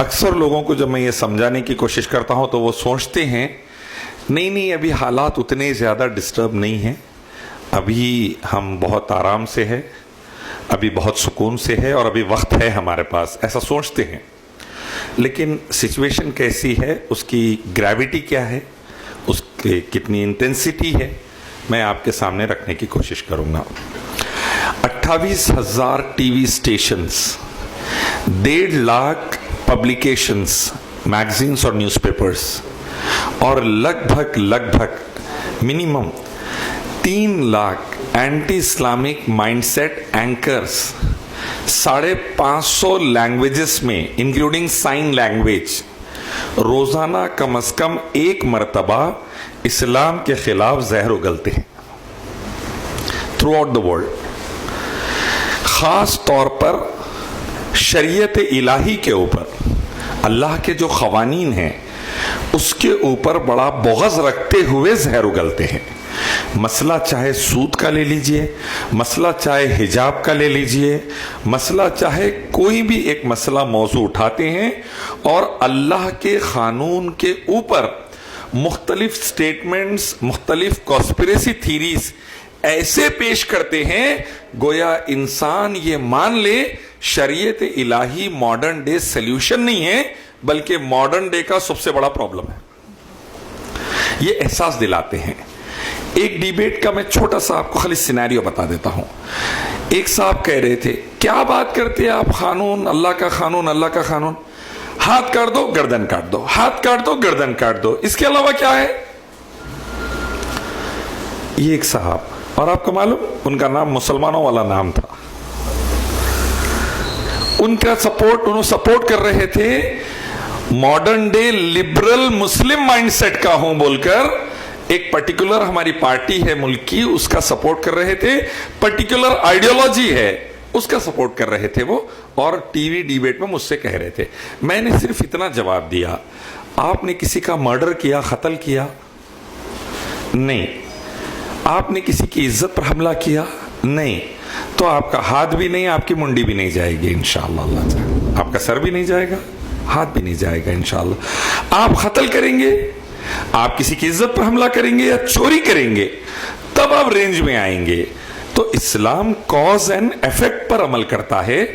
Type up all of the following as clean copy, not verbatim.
اکثر لوگوں کو جب میں یہ سمجھانے کی کوشش کرتا ہوں تو وہ سوچتے ہیں نہیں ابھی حالات اتنے زیادہ ڈسٹرب نہیں ہیں، ابھی ہم بہت آرام سے ہے، ابھی بہت سکون سے ہے اور ابھی وقت ہے ہمارے پاس، ایسا سوچتے ہیں. لیکن سچویشن کیسی ہے، اس کی گریوٹی کیا ہے، اس کی کتنی انٹینسٹی ہے، میں آپ کے سامنے رکھنے کی کوشش کروں گا. 28,000 T V stations, 1.5 lakh publications, magazines اور نیوز پیپرز، اور لگ بھگ minimum 3 lakh anti Islamic mind set anchors, 550 languages میں انکلوڈنگ سائن لینگویج، روزانہ کم از کم 1 مرتبہ اسلام کے خلاف زہر اگلتے ہیں تھرو آؤٹ دا ورلڈ. خاص طور پر شریعت الہی کے اوپر، اللہ کے جو قوانین ہیں اس کے اوپر بڑا بغض رکھتے ہوئے زہر اگلتے ہیں. مسئلہ چاہے سود کا لے لیجئے، مسئلہ چاہے حجاب کا لے لیجئے، مسئلہ چاہے کوئی بھی ایک مسئلہ موضوع اٹھاتے ہیں اور اللہ کے قانون کے اوپر مختلف سٹیٹمنٹس، مختلف کانسپریسی تھیریز ایسے پیش کرتے ہیں گویا انسان یہ مان لے شریعت الہی ماڈرن ڈے سلیوشن نہیں ہے بلکہ ماڈرن ڈے کا سب سے بڑا پرابلم ہے. یہ احساس دلاتے ہیں. ایک ڈیبیٹ کا میں چھوٹا سا آپ کو خالی سینیریو بتا دیتا ہوں. ایک صاحب کہہ رہے تھے کیا بات کرتے ہیں آپ، قانون، اللہ کا قانون، اللہ کا قانون، ہاتھ کاٹ دو گردن کاٹ دو، ہاتھ کاٹ دو گردن کاٹ دو، اس کے علاوہ کیا ہے؟ یہ ایک صاحب، اور آپ کو معلوم ان کا نام مسلمانوں والا نام تھا، ان کا سپورٹ کر رہے تھے ماڈرن ڈے لبرل مسلم مائنڈ سیٹ کا ہوں بول کر. ایک پرٹیکولر ہماری پارٹی ہے ملک کی، اس کا سپورٹ کر رہے تھے، پرٹیکولر آئیڈیالوجی ہے اس کا سپورٹ کر رہے تھے وہ، اور ٹی وی ڈیبیٹ میں مجھ سے کہہ رہے تھے. میں نے صرف اتنا جواب دیا، آپ نے کسی کا مرڈر کیا، قتل کیا؟ نہیں. آپ نے کسی کی عزت پر حملہ کیا؟ نہیں. تو آپ کا ہاتھ بھی نہیں، آپ کی منڈی بھی نہیں جائے گی انشاءاللہ. اللہ چاہے آپ کا سر بھی نہیں جائے گا، ہاتھ بھی نہیں جائے گا انشاءاللہ. آپ قتل کریں گے، آپ کسی کی عزت پر حملہ کریں گے یا چوری کریں گے، تب آپ رینج میں آئیں گے. تو اسلام کاز اینڈ ایفیکٹ پر عمل کرتا ہے.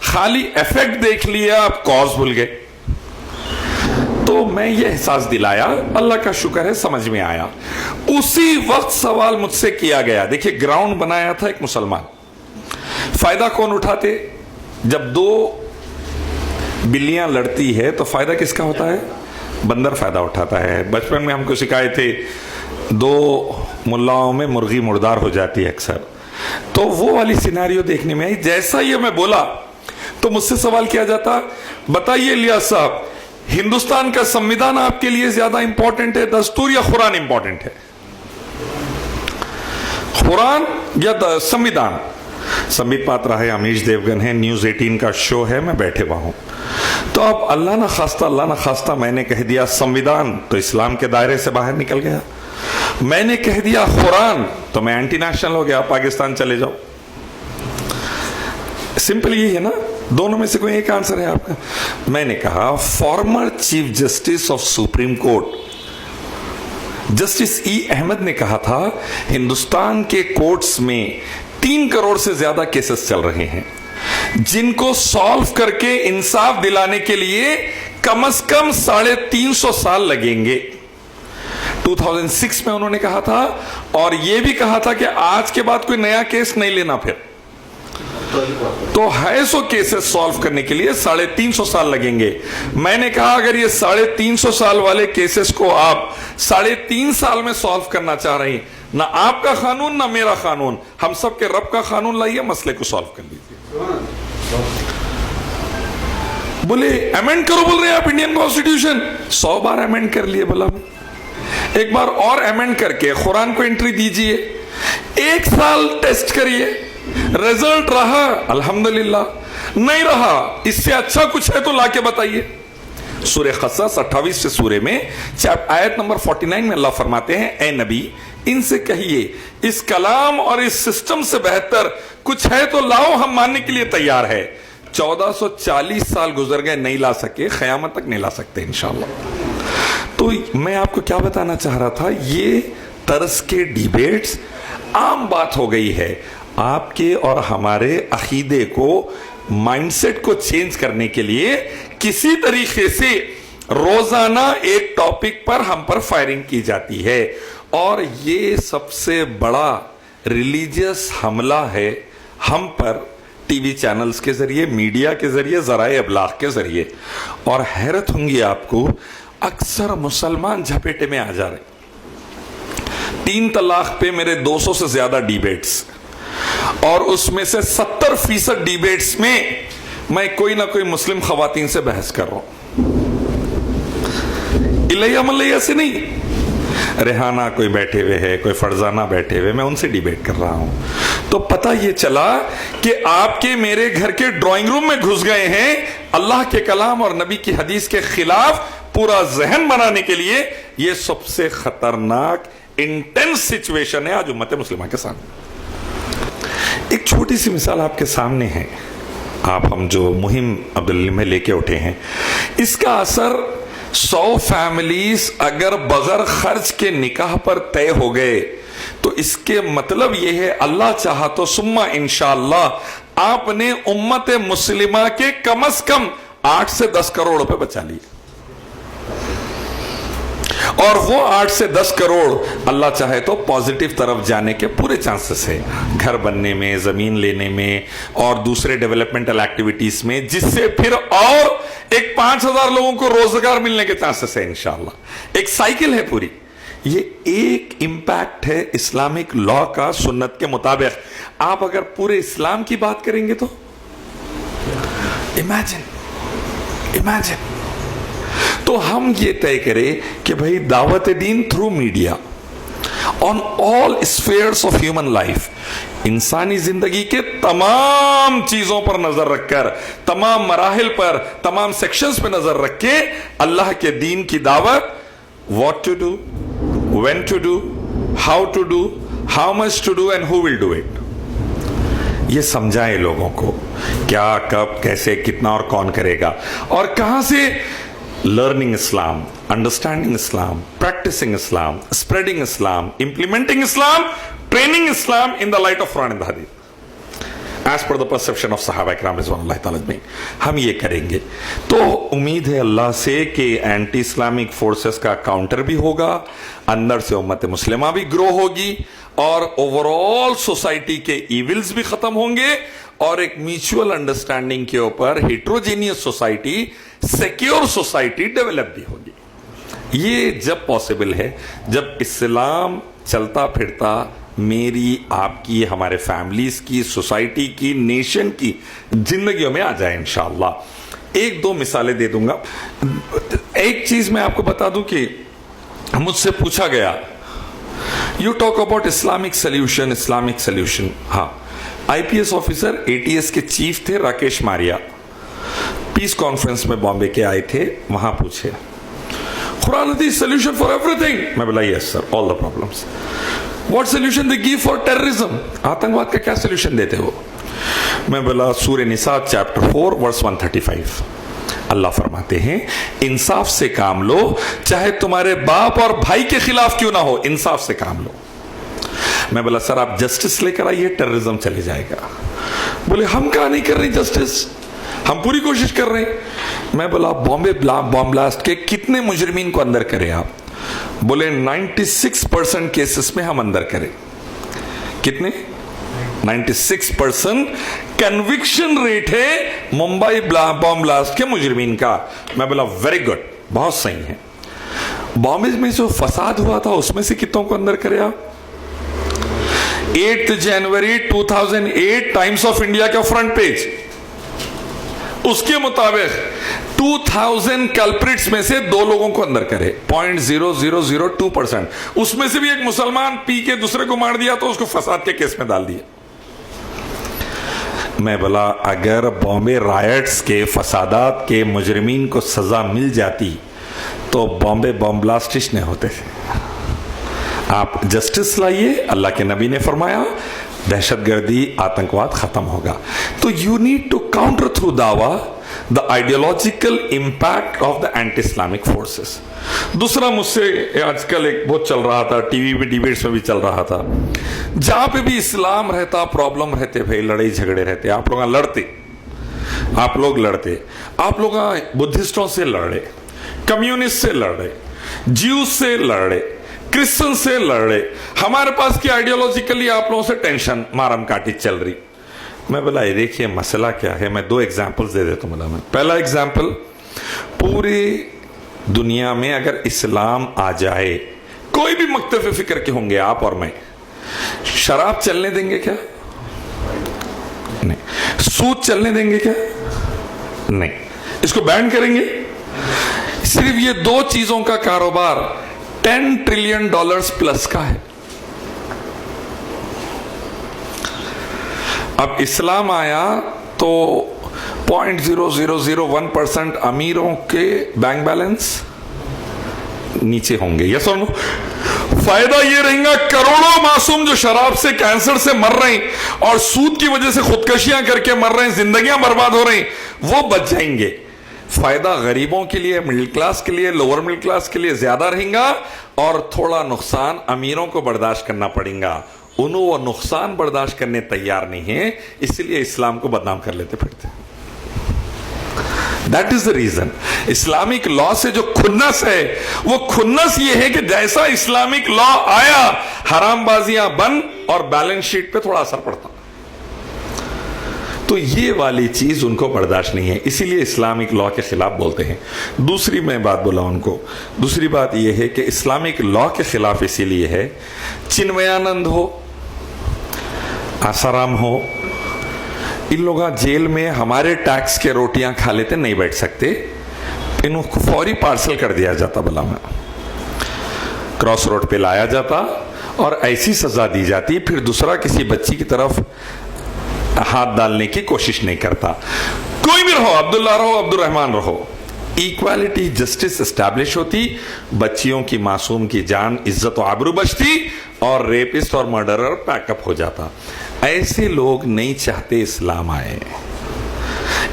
خالی ایفیکٹ دیکھ لیا، آپ کاز بھول گئے. تو میں یہ احساس دلایا، اللہ کا شکر ہے سمجھ میں آیا. اسی وقت سوال مجھ سے کیا گیا، دیکھیں گراؤنڈ بنایا تھا ایک مسلمان. فائدہ کون اٹھاتے؟ جب 2 بلیاں لڑتی ہے تو فائدہ کس کا ہوتا ہے؟ بندر فائدہ اٹھاتا ہے. بچپن میں ہم کو سکھائے تھے 2 ملاؤں میں مرغی مردار ہو جاتی ہے اکثر. تو وہ والی سیناریو دیکھنے میں آئی. جیسا یہ میں بولا تو مجھ سے سوال کیا جاتا، بتائیے الیاس صاحب، ہندوستان کا سمویدھان آپ کے لیے زیادہ امپورٹنٹ ہے دستور یا قرآن امپورٹنٹ ہے؟ قرآن یا سمویدھان؟ سمبت پاترا ہے، امیش دیوگن ہے، نیوز 18 کا شو ہے، میں بیٹھے ہوا ہوں. تو اب اللہ نہ خواستہ میں نے کہہ دیا سمویدھان، تو اسلام کے دائرے سے باہر نکل گیا. میں نے کہہ دیا قرآن تو میں اینٹی نیشنل ہو گیا، پاکستان چلے جاؤ. سمپل یہی ہے نا، دونوں میں سے کوئی ایک آنسر ہے آپ کا. میں نے کہا former chief justice of Supreme Court justice E Ahmad نے کہا تھا ہندوستان کے کورٹس میں 3 کروڑ سے زیادہ کیسز چل رہے ہیں جن کو سالو کر کے انصاف دلانے کے لیے کم از کم 350 سال لگیں گے. 2006 میں انہوں نے کہا تھا، اور یہ بھی کہا تھا کہ آج کے بعد کوئی نیا کیس نہیں لینا. پھر تو 250 کیسز سالو کرنے کے لیے 350 سال لگیں گے. میں نے کہا اگر یہ 350 سال والے کیسز کو آپ 3.5 سال میں سالو کرنا چاہ رہے ہیں، نہ آپ کا قانون نہ میرا قانون، ہم سب کے رب کا قانون لائیے، مسئلے کو سالو کر لیجیے. بولے ایمینڈ کرو، بول رہے ہیں آپ انڈین کانسٹیٹیوشن. 100 بار ایمینڈ کر لیے، بلا ایک بار اور ایمینڈ کر کے قرآن کو انٹری دیجئے، 1 سال ٹیسٹ کریے، رزلٹ رہا الحمدللہ، نہیں رہا اس سے اچھا کچھ ہے تو لا کے بتائیے. سورہ قصص 28 سورے میں آیت نمبر 49 میں اللہ فرماتے ہیں اے نبی ان سے کہیے اس کلام اور اس سسٹم سے بہتر کچھ ہے تو لاؤ، ہم ماننے کے لیے تیار ہے. 1440 साल गुजर गए, नहीं ला सके, क़यामत तक नहीं ला सकते इंशाअल्लाह। तो मैं आपको क्या बताना चाह रहा था, ये तर्ज के डिबेट्स आम बात हो गई है। आपके और हमारे अकीदे को, माइंडसेट को चेंज करने के लिए किसी तरीके से रोजाना एक टॉपिक पर हम पर फायरिंग की जाती है, और ये सबसे बड़ा रिलीजियस हमला है हम पर, टीवी चैनल्स के जरिए, मीडिया के जरिए, ज़राए अबलाग के जरिए। और हैरत होंगी आपको, अक्सर मुसलमान झपेटे में आ जा रहे। 3 तलाक पे मेरे 200 से ज्यादा डिबेट्स, और उसमें से 70% डिबेट्स में मैं कोई ना कोई मुस्लिम खवातीन से बहस कर रहा हूं। इलैया मलैया से नहीं, रेहाना कोई बैठे हुए है, कोई फरजाना बैठे हुए, मैं उनसे डिबेट कर रहा हूं। तो पता ये चला कि आपके मेरे घर के ड्राइंग रूम में घुस गए हैं, अल्लाह के कलाम और नबी की हदीस के खिलाफ पूरा जहन बनाने के लिए। ये सबसे खतरनाक इंटेंस सिचुएशन है आज उम्मत मुस्लिमा के सामने। एक छोटी सी मिसाल आपके सामने है, आप हम जो मुहिम अब्दुल्ला में लेके उठे हैं, इसका असर 100 फैमिलीज अगर बगैर खर्च के निकाह पर तय हो गए, तो इसके मतलब यह है, अल्लाह चाहा तो सुम्मा इंशाअल्लाह आपने उम्मत मुस्लिमा के कम से कम 8 से 10 करोड़ रुपए बचा लिए। और वो 8 से 10 करोड़ अल्लाह चाहे तो पॉजिटिव तरफ जाने के पूरे चांसेस है, घर बनने में, जमीन लेने में और दूसरे डेवलपमेंटल एक्टिविटीज में, जिससे फिर और एक 5000 लोगों को रोजगार मिलने के चांसेस है इंशाअल्लाह। एक साइकिल है पूरी। ये एक इंपैक्ट है इस्लामिक लॉ का सुन्नत के मुताबिक। आप अगर पूरे इस्लाम की बात करेंगे तो इमेजिन तो हम ये तय करें कि भाई दावत दीन through media on all spheres of human life, इंसानी जिंदगी के तमाम चीजों पर नजर रखकर, तमाम मराहिल पर, तमाम सेक्शंस पे नजर रख के अल्लाह के दीन की दावत, what to do, when to do, how to do, how much to do and who will do it, ये समझाए लोगों को क्या, कब, कैसे, कितना और कौन करेगा, और कहां से learning Islam, understanding Islam, practicing Islam, spreading Islam, implementing Islam, training Islam in the light of Quran and the Hadith, as per the perception of Sahaba Ikram rizwanullahi ta'ala ajmain। हम ये करेंगे तो उम्मीद है अल्लाह से कि एंटी इस्लामिक फोर्सेस का counter भी होगा, अंदर से उम्मत मुस्लिमा भी ग्रो होगी, और ओवरऑल सोसाइटी के इविल्स भी खत्म होंगे, और एक म्यूचुअल अंडरस्टैंडिंग के ऊपर heterogeneous society, secure society develop भी होगी। ये जब पॉसिबल है, जब इस्लाम चलता फिरता मेरी, आपकी, हमारे फैमिलीज की, सोसाइटी की, नेशन की जिंदगियों में आ जाए इंशाअल्लाह। 1-2 मिसालें दे दूंगा। एक चीज मैं आपको बता दूं कि मुझसे पूछा गया, you talk about Islamic solution. हाँ, आईपीएस ऑफिसर एटीएस के चीफ थे राकेश मारिया, पीस कॉन्फ्रेंस में बॉम्बे के आए थे, वहां पूछे कुरान हदीस सोल्यूशन फॉर एवरीथिंग। मैं बोला yes sir, all the problems. What solution they give for terrorism, आतंकवाद का क्या सोल्यूशन देते हो? मैं बोला सूरह निसा चैप्टर 4 वर्स 135, अल्लाह फरमाते हैं इंसाफ से काम लो, चाहे तुम्हारे बाप और भाई के खिलाफ क्यों ना हो, इंसाफ से काम लो। मैं बोला सर आप जस्टिस लेकर आइए, टेररिज्म चले जाएगा। बोले हम कहां नहीं कर रहे जस्टिस, हम पूरी कोशिश कर रहे हैं। मैं बोला बॉम्बे बॉम्ब ब्लास्ट के कितने मुजरिमीन को अंदर करें आप? बोले 96% केसेस में हम अंदर करें। कितने? 96% कन्विक्शन रेट है मुंबई बॉम्ब ब्लास्ट के मुजरिमीन का। मैं बोला वेरी गुड, बहुत सही है। बॉम्बे में जो फसाद हुआ था उसमें से कितनों को अंदर करे आप? 8 जनवरी 2008 टाइम्स ऑफ इंडिया का फ्रंट पेज, उसके मुताबिक 2000 कल्प्रिट्स में से 2 लोगों को अंदर करे, 0.0002%। उसमें से भी एक मुसलमान पी के दूसरे को मार दिया तो उसको फसाद के केस में डाल दिया। मैं बोला अगर बॉम्बे रायट्स के फसादात के मुजरिमीन को सजा मिल जाती तो बॉम्बे बॉम्ब ब्लास्ट नहीं होते। आप जस्टिस लाइए, अल्लाह के नबी ने फरमाया दहशत गर्दी आतंकवाद खत्म होगा. तो you need to counter through दावा the ideological impact of the anti Islamic forces. दूसरा मुझसे आजकल एक बहुत चल रहा था, टीवी पे डिबेट्स में भी चल रहा था, जहां पे भी इस्लाम रहता प्रॉब्लम रहते भाई, लड़ाई झगड़े रहते, आप लोग लड़ते, आप लोग बुद्धिस्टों से लड़े, कम्युनिस्ट से लड़े, ज्यू से लड़े, क्रिश्चियन से लड़े, हमारे पास की आइडियोलॉजिकली आप लोगों से टेंशन मारम काटी चल रही. मैं बोला ये देखिए मसला क्या है, मैं 2 एग्जाम्पल्स दे देता हूं. मैं पहला एग्जाम्पल, पूरी दुनिया में अगर इस्लाम आ जाए, कोई भी मक्तब फिक्र के होंगे आप और मैं, शराब चलने देंगे क्या? नहीं. सूद चलने देंगे क्या? नहीं. इसको बैन करेंगे. सिर्फ ये 2 चीजों का कारोबार $10 ट्रिलियन प्लस का है. अब इस्लाम आया तो 0.0001% अमीरों के बैंक बैलेंस नीचे होंगे. यस और नो? फायदा ये रहेगा करोड़ों मासूम जो शराब से, कैंसर से मर रहे हैं और सूद की वजह से खुदकशियां करके मर रहे हैं, जिंदगियां बर्बाद हो रही, वो बच जाएंगे. फायदा गरीबों के लिए, मिडिल क्लास के लिए, लोअर मिडिल क्लास के लिए ज्यादा रहेगा और थोड़ा नुकसान अमीरों को बर्दाश्त करना पड़ेगा. उन्होंने वो नुकसान बर्दाश्त करने तैयार नहीं है, इसलिए इस्लाम को बदनाम कर लेते फिरते. That is the reason. Islamic law से जो खुन्नस है, वो खुन्नस ये है कि जैसा इस्लामिक लॉ आया, हरामबाजियां बंद और बैलेंस शीट पे थोड़ा असर पड़ता. तो ये वाली चीज उनको बर्दाश्त नहीं है, इसीलिए इस्लामिक लॉ के खिलाफ बोलते हैं. दूसरी मैं बात बोला उनको, दूसरी बात यह है कि इस्लामिक लॉ के खिलाफ इसीलिए है, चिन्मयानंद हो, आसाराम हो, इन लोग जेल में हमारे टैक्स के रोटियां खा लेते, नहीं बैठ सकते, इनको फौरी पार्सल कर दिया जाता, भला में क्रॉस रोड पे लाया जाता और ऐसी सजा दी जाती, फिर दूसरा किसी बच्ची की तरफ हाथ डालने की कोशिश नहीं करता. कोई भी रहो, अब्दुल्ला रहो, अब्दुल रहमान रहो, इक्वालिटी जस्टिस एस्टैब्लिश होती, बच्चियों की, मासूम की जान, इज्जत और आबरू बचती और रेपिस्ट और मर्डरर पैकअप हो जाता. ऐसे लोग नहीं चाहते इस्लाम आए,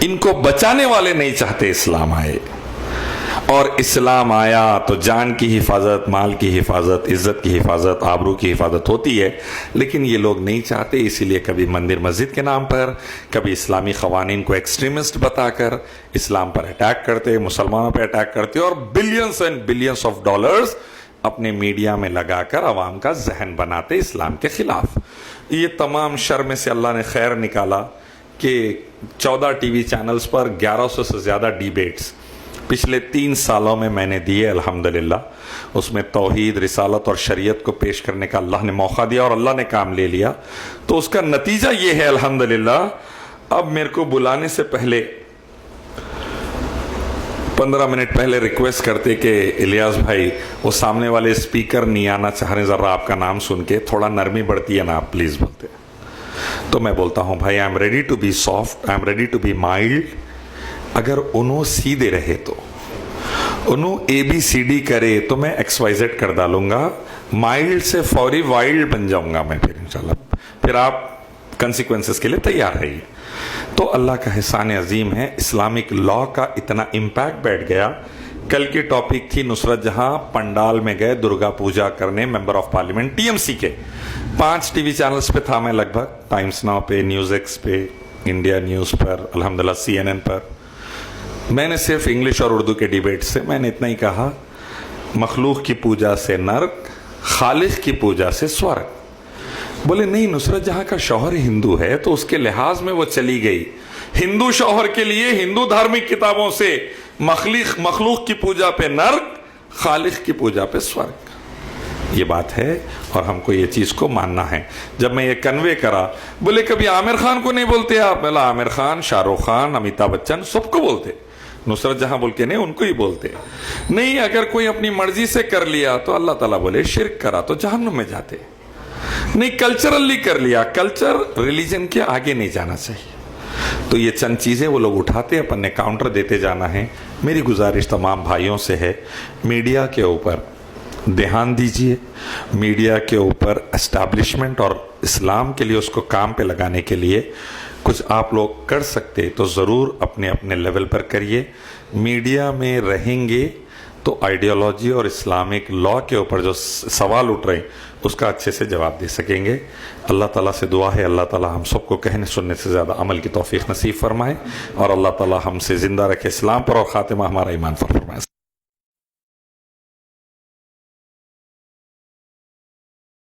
इनको बचाने वाले नहीं चाहते इस्लाम आए. और इस्लाम आया तो जान की हिफाजत, माल की हिफाजत, इज्जत की हिफाजत, आबरू की हिफाजत होती है, लेकिन ये लोग नहीं चाहते. इसीलिए कभी मंदिर मस्जिद के नाम पर, कभी इस्लामी क़वानीन को एक्सट्रीमिस्ट बताकर इस्लाम पर अटैक करते, मुसलमानों पर अटैक करते और billions and billions of dollars अपने मीडिया में लगाकर अवाम का जहन बनाते इस्लाम के खिलाफ. ये तमाम शर में से अल्लाह ने खैर निकाला कि 14 टीवी चैनल्स पर 1100 से ज्यादा डिबेट्स पिछले 3 सालों में मैंने दिए अल्हम्दुलिल्लाह. उसमें तौहीद, रिसालत और शरीयत को पेश करने का अल्लाह ने मौका दिया और अल्लाह ने काम ले लिया. तो उसका नतीजा ये है अल्हम्दुलिल्लाह. अब मेरे को बुलाने से पहले 15 मिनट पहले रिक्वेस्ट करते कि इलियास भाई, वो सामने वाले स्पीकर नहीं आना चाह रहे, जरा आपका नाम सुन के थोड़ा नरमी बढ़ती है ना, आप प्लीज बोलते. तो मैं बोलता हूं भाई, I am ready to be soft, I am ready to be mild. अगर उन्हों सीधे रहे तो, उन्हों ABCD करे तो मैं XYZ कर डालूंगा, माइल्ड से फौरी वाइल्ड बन जाऊंगा मैं फिर इंशाल्लाह. फिर आप कंसिक्वेंसेस के लिए तैयार रहिए. तो अल्लाह का एहसान अजीम है, इस्लामिक लॉ का इतना इम्पैक्ट बैठ गया. कल की टॉपिक थी नुसरत जहां, पंडाल में गए दुर्गा पूजा करने, मेंबर ऑफ पार्लियामेंट TMC के 5 टीवी चैनल्स पे था मैं लगभग, टाइम्स नाउ पे, न्यूज एक्स पे, इंडिया न्यूज पर, अल्हम्दुलिल्लाह CNN पर. मैंने सिर्फ इंग्लिश और उर्दू के डिबेट से मैंने इतना ही कहा, मखलूक की पूजा से नर्क, खालिक की पूजा से स्वर्ग. बोले नहीं, नुसरत जहां का शौहर हिंदू है तो उसके लिहाज में वो चली गई. हिंदू शौहर के लिए हिंदू धार्मिक किताबों से मखलूक की पूजा पे नर्क, खालिक की पूजा पे स्वर्ग. ये बात है और हमको ये चीज को मानना है. जब मैं ये कन्वे करा, बोले कभी आमिर खान को नहीं बोलते आप? बोला आमिर खान, शाहरुख खान, अमिताभ बच्चन सबको बोलते, नुसरत जहां बोल के नहीं, उनको ही बोलते. नहीं, अगर कोई अपनी मर्जी से कर लिया तो अल्लाह ताला बोले शिर्क करा तो जहन्नुम में जाते. नहीं, कल्चरली कर लिया, कल्चर रिलीजन के आगे नहीं जाना चाहिए. तो ये चंद चीजें वो लोग उठाते, अपन ने काउंटर देते जाना है. मेरी गुजारिश तमाम भाइयों से है, मीडिया के ऊपर دھیان دیجئے میڈیا کے اوپر اسٹیبلشمنٹ اور اسلام کے لیے اس کو کام پہ لگانے کے لیے کچھ آپ لوگ کر سکتے تو ضرور اپنے اپنے لیول پر کریے. میڈیا میں رہیں گے تو آئیڈیالوجی اور اسلامک لا کے اوپر جو سوال اٹھ رہے ہیں اس کا اچھے سے جواب دے سکیں گے. اللہ تعالیٰ سے دعا ہے اللہ تعالیٰ ہم سب کو کہنے سننے سے زیادہ عمل کی توفیق نصیب فرمائے اور اللہ تعالیٰ ہم سے زندہ رکھے اسلام پر اور خاتمہ ہمارا ایمان پر فرمائے.